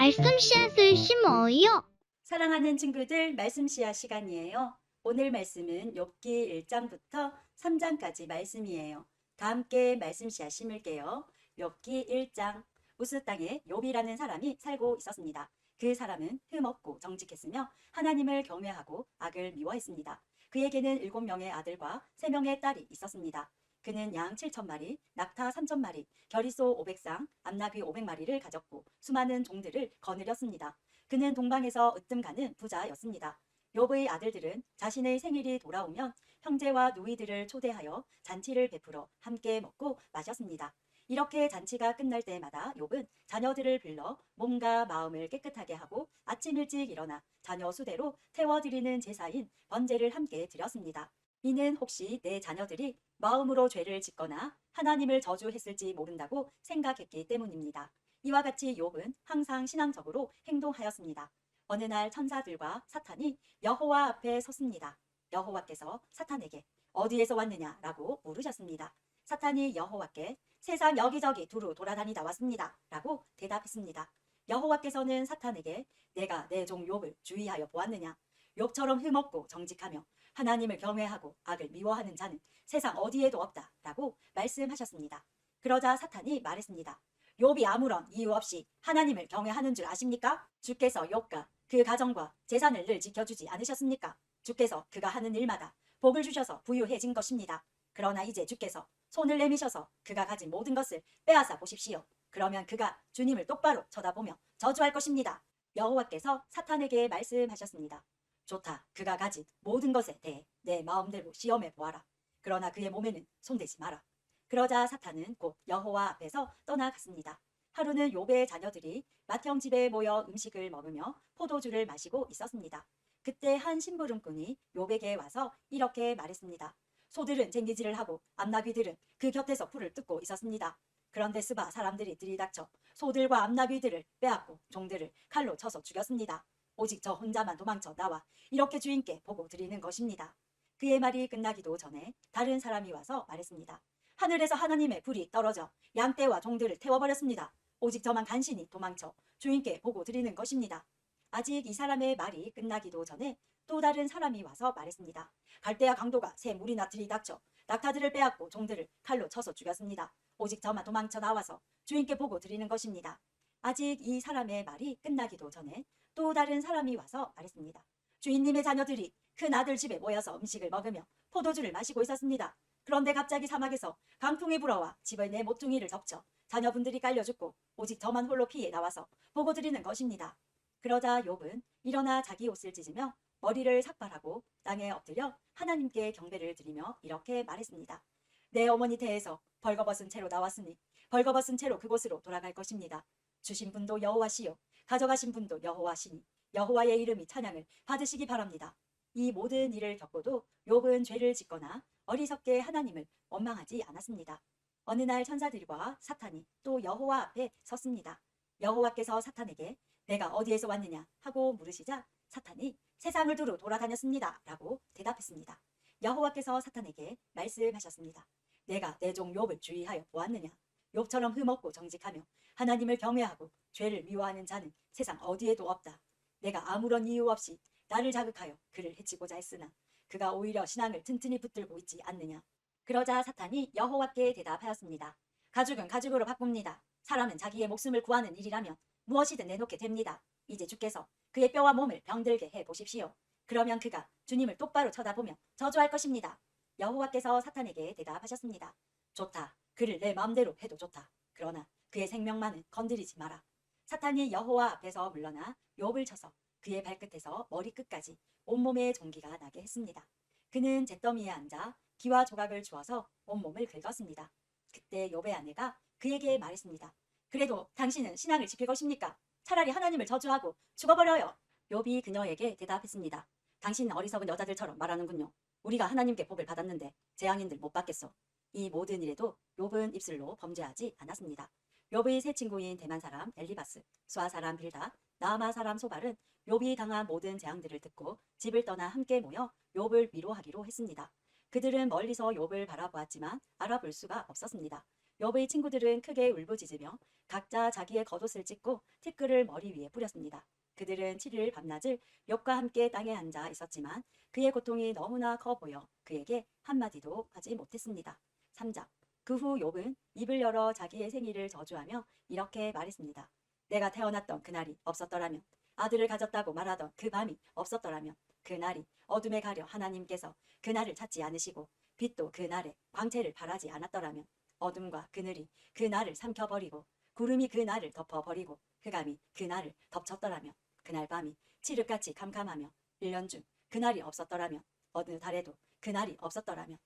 말씀 씨앗을 심어요. 사랑하는 친구들, 말씀 씨앗 시간이에요. 오늘 말씀은 욥기 1장부터 3장까지 말씀이에요. 다 함께 말씀 씨앗 심을게요. 욥기 1장. 우스 땅에 욥이라는 사람이 살고 있었습니다. 그 사람은 흠없고 정직했으며 하나님을 경외하고 악을 미워했습니다. 그에게는 7명의 아들과 3명의 딸이 있었습니다. 그는 양 7,000마리, 낙타 3,000마리, 겨리소 500쌍, 암나귀 500마리를 가졌고 수많은 종들을 거느렸습니다. 그는 동방에서 으뜸 가는 부자였습니다. 욥의 아들들은 자신의 생일이 돌아오면 형제와 누이들을 초대하여 잔치를 베풀어 함께 먹고 마셨습니다. 이렇게 잔치가 끝날 때마다 욥은 자녀들을 불러 몸과 마음을 깨끗하게 하고 아침 일찍 일어나 자녀 수대로 태워드리는 제사인 번제를 함께 드렸습니다. 이는 혹시 내 자녀들이 마음으로 죄를 짓거나 하나님을 저주했을지 모른다고 생각했기 때문입니다. 이와 같이 욥은 항상 신앙적으로 행동하였습니다. 어느 날 천사들과 사탄이 여호와 앞에 섰습니다. 여호와께서 사탄에게 어디에서 왔느냐라고 물으셨습니다. 사탄이 여호와께 세상 여기저기 두루 돌아다니다 왔습니다 라고 대답했습니다. 여호와께서는 사탄에게 내가 내 종 욥을 주의하여 보았느냐? 욥처럼 흠없고 정직하며 하나님을 경외하고 악을 미워하는 자는 세상 어디에도 없다 라고 말씀하셨습니다. 그러자 사탄이 말했습니다. 욥이 아무런 이유 없이 하나님을 경외하는 줄 아십니까? 주께서 욥과 그 가정과 재산을 늘 지켜주지 않으셨습니까? 주께서 그가 하는 일마다 복을 주셔서 부유해진 것입니다. 그러나 이제 주께서 손을 내미셔서 그가 가진 모든 것을 빼앗아 보십시오. 그러면 그가 주님을 똑바로 쳐다보며 저주할 것입니다. 여호와께서 사탄에게 말씀하셨습니다. 좋다. 그가 가진 모든 것에 대해 내 마음대로 시험해 보아라. 그러나 그의 몸에는 손대지 마라. 그러자 사탄은 곧 여호와 앞에서 떠나갔습니다. 하루는 욥의 자녀들이 맏형 집에 모여 음식을 먹으며 포도주를 마시고 있었습니다. 그때 한 심부름꾼이 욥에게 와서 이렇게 말했습니다. 소들은 쟁기질을 하고 암나귀들은 그 곁에서 풀을 뜯고 있었습니다. 그런데 스바 사람들이 들이닥쳐 소들과 암나귀들을 빼앗고 종들을 칼로 쳐서 죽였습니다. 오직 저 혼자만 도망쳐 나와 이렇게 주인께 보고 드리는 것입니다. 그의 말이 끝나기도 전에 다른 사람이 와서 말했습니다. 하늘에서 하나님의 불이 떨어져 양떼와 종들을 태워버렸습니다. 오직 저만 간신히 도망쳐 주인께 보고 드리는 것입니다. 아직 이 사람의 말이 끝나기도 전에 또 다른 사람이 와서 말했습니다. 갈대아 강도가 새 물이나 들이닥쳐 낙타들을 빼앗고 종들을 칼로 쳐서 죽였습니다. 오직 저만 도망쳐 나와서 주인께 보고 드리는 것입니다. 아직 이 사람의 말이 끝나기도 전에 또 다른 사람이 와서 말했습니다. 주인님의 자녀들이 큰 아들 집에 모여서 음식을 먹으며 포도주를 마시고 있었습니다. 그런데 갑자기 사막에서 강풍이 불어와 집의 내 모퉁이를 덮쳐 자녀분들이 깔려 죽고 오직 저만 홀로 피해 나와서 보고 드리는 것입니다. 그러자 욥은 일어나 자기 옷을 찢으며 머리를 삭발하고 땅에 엎드려 하나님께 경배를 드리며 이렇게 말했습니다. 내 어머니 태에서 벌거벗은 채로 나왔으니 벌거벗은 채로 그곳으로 돌아갈 것입니다. 주신 분도 여호와시요 가져가신 분도 여호와시니 여호와의 이름이 찬양을 받으시기 바랍니다. 이 모든 일을 겪고도 욥은 죄를 짓거나 어리석게 하나님을 원망하지 않았습니다. 어느 날 천사들과 사탄이 또 여호와 앞에 섰습니다. 여호와께서 사탄에게 내가 어디에서 왔느냐 하고 물으시자 사탄이 세상을 두루 돌아다녔습니다 라고 대답했습니다. 여호와께서 사탄에게 말씀하셨습니다. 내가 내 종 욥을 주의하여 보았느냐? 욥처럼 흠없고 정직하며 하나님을 경외하고 죄를 미워하는 자는 세상 어디에도 없다. 내가 아무런 이유 없이 나를 자극하여 그를 해치고자 했으나 그가 오히려 신앙을 튼튼히 붙들고 있지 않느냐. 그러자 사탄이 여호와께 대답하였습니다. 가죽은 가죽으로 바꿉니다. 사람은 자기의 목숨을 구하는 일이라면 무엇이든 내놓게 됩니다. 이제 주께서 그의 뼈와 몸을 병들게 해보십시오. 그러면 그가 주님을 똑바로 쳐다보며 저주할 것입니다. 여호와께서 사탄에게 대답하셨습니다. 좋다. 그를 내 마음대로 해도 좋다. 그러나 그의 생명만은 건드리지 마라. 사탄이 여호와 앞에서 물러나 욥을 쳐서 그의 발끝에서 머리끝까지 온몸에 종기가 나게 했습니다. 그는 잿더미에 앉아 기와 조각을 주어서 온몸을 긁었습니다. 그때 욥의 아내가 그에게 말했습니다. 그래도 당신은 신앙을 지킬 것입니까? 차라리 하나님을 저주하고 죽어버려요. 욥이 그녀에게 대답했습니다. 당신은 어리석은 여자들처럼 말하는군요. 우리가 하나님께 복을 받았는데 재앙인들 못 받겠어. 이 모든 일에도 욥은 입술로 범죄하지 않았습니다. 욥의 세 친구인 대만 사람 엘리바스, 수아 사람 빌다, 나아마 사람 소발은 욥이 당한 모든 재앙들을 듣고 집을 떠나 함께 모여 욥을 위로하기로 했습니다. 그들은 멀리서 욥을 바라보았지만 알아볼 수가 없었습니다. 욥의 친구들은 크게 울부짖으며 각자 자기의 겉옷을 찢고 티끌을 머리 위에 뿌렸습니다. 그들은 7일 밤낮을 욥과 함께 땅에 앉아 있었지만 그의 고통이 너무나 커 보여 그에게 한마디도 하지 못했습니다. 3장. 그 후 욥은 입을 열어 자기의 생일을 저주하며 이렇게 말했습니다. 내가 태어났던 그날이 없었더라면, 아들을 가졌다고 말하던 그 밤이 없었더라면, 그날이 어둠에 가려 하나님께서 그날을 찾지 않으시고 빛도 그날에 광채를 발하지 않았더라면, 어둠과 그늘이 그날을 삼켜버리고 구름이 그날을 덮어버리고 흑암이 그날을 덮쳤더라면, 그날 밤이 칠흑같이 캄캄하며 1년 중 그날이 없었더라면, 어느 달에도 그날이 없었더라면,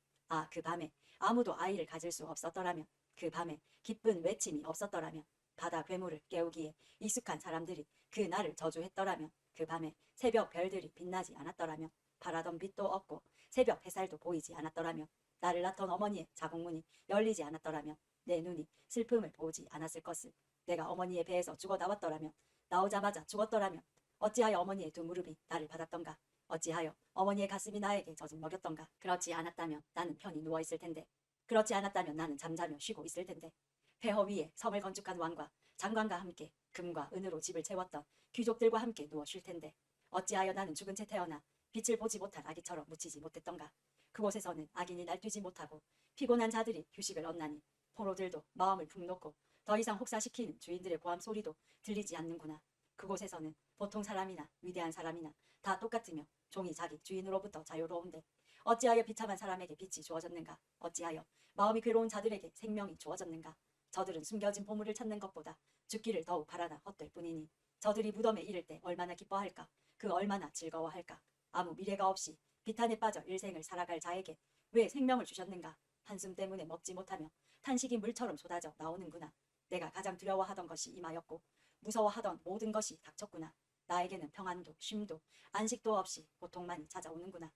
그 밤에 아무도 아이를 가질 수 없었더라면, 그 밤에 기쁜 외침이 없었더라면, 바다 괴물을 깨우기에 익숙한 사람들이 그 날을 저주했더라면, 그 밤에 새벽 별들이 빛나지 않았더라면, 바라던 빛도 없고 새벽 햇살도 보이지 않았더라면, 나를 낳던 어머니의 자궁문이 열리지 않았더라면, 내 눈이 슬픔을 보지 않았을 것을. 내가 어머니의 배에서 죽어 나왔더라면, 나오자마자 죽었더라면, 어찌하여 어머니의 두 무릎이 나를 받았던가? 어찌하여 어머니의 가슴이 나에게 젖을 먹였던가? 그렇지 않았다면 나는 편히 누워 있을 텐데, 그렇지 않았다면 나는 잠자며 쉬고 있을 텐데, 폐허 위에 성을 건축한 왕과 장관과 함께 금과 은으로 집을 채웠던 귀족들과 함께 누워 쉴 텐데, 어찌하여 나는 죽은 채 태어나 빛을 보지 못한 아기처럼 묻히지 못했던가? 그곳에서는 악인이 날뛰지 못하고 피곤한 자들이 휴식을 얻나니, 포로들도 마음을 푹 놓고 더 이상 혹사시키는 주인들의 고함 소리도 들리지 않는구나. 그곳에서는 보통 사람이나 위대한 사람이나 다 똑같으며 종이 자기 주인으로부터 자유로운데, 어찌하여 비참한 사람에게 빛이 주어졌는가? 어찌하여 마음이 괴로운 자들에게 생명이 주어졌는가? 저들은 숨겨진 보물을 찾는 것보다 죽기를 더욱 바라나 헛될 뿐이니, 저들이 무덤에 이를 때 얼마나 기뻐할까? 그 얼마나 즐거워할까? 아무 미래가 없이 비탄에 빠져 일생을 살아갈 자에게 왜 생명을 주셨는가? 한숨 때문에 먹지 못하며 탄식이 물처럼 쏟아져 나오는구나. 내가 가장 두려워하던 것이 임하였고 무서워하던 모든 것이 닥쳤구나. 나에게는 평안도 쉼도 안식도 없이 고통만이 찾아오는구나.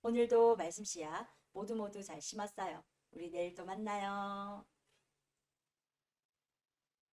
오늘도 말씀 씨앗 모두 잘 심었어요. 우리 내일 또 만나요.